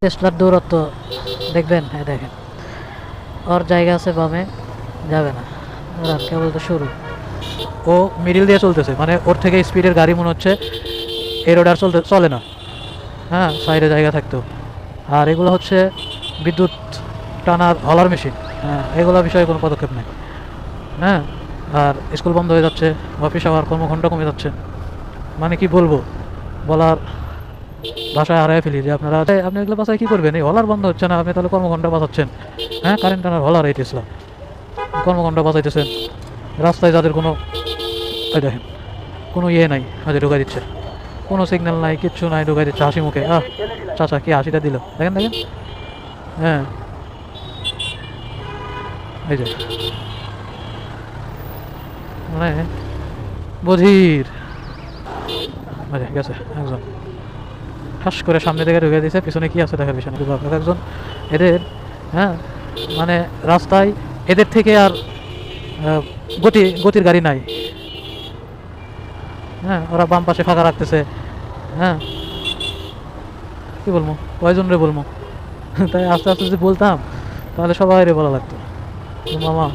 টেসলার দৌরত্ব দেখবেন, হ্যাঁ দেখেন, ওর জায়গা আছে বামে, যাবে না, ওরা কেবল তো শুরু। ও মিডিল দিয়ে চলতেছে, মানে ওর থেকে স্পিডের গাড়ি মনে হচ্ছে এই রোড আর চলে না। হ্যাঁ, সাইডে জায়গা থাকতো। আর এগুলো হচ্ছে বিদ্যুৎ টানার হলার মেশিন। হ্যাঁ, এগুলো বিষয়ে কোনো পদক্ষেপ নেই। হ্যাঁ, আর স্কুল বন্ধ হয়ে যাচ্ছে, অফিস আওয়ার কর্মঘণ্টা কমে যাচ্ছে। মানে কি বলবো, বলার ভাষায় হারাই ফেলি যে আপনি এগুলো বাসায় কী করবেন? এই হলার বন্ধ হচ্ছে না, আপনি তাহলে কর্মঘণ্টা বাঁচাচ্ছেন। হ্যাঁ, কারেন্ট টানার হলার এই টেসলা, কর্মঘণ্টা বাঁচাইতেছেন। রাস্তায় যাদের কোনো দেখেন কোনো ইয়ে নাই, হয়তো ঢুকাই দিচ্ছে, কোনো সিগন্যাল নাই, কিচ্ছু নাই, ঢুকাই দিচ্ছে হাসি মুখে। চাচা কি হাসিটা দিল, দেখেন দেখেন। হ্যাঁ, এই যে মানে বধির। আরে গেছে একজন, ঠাস করে সামনে থেকে ঢুকে দিয়েছে, পিছনে কি আছে দেখার বিষয় না। একজন এদের, হ্যাঁ, মানে রাস্তায় এদের থেকে আর গতির গাড়ি নাই। হ্যাঁ, ওরা বাম পাশে ফাঁকা রাখতেছে। হ্যাঁ, কি বলবো, কয়জন রে বলবো? তাই আস্তে আস্তে যদি বলতাম তাহলে সবাই রে বলা লাগতো, মামা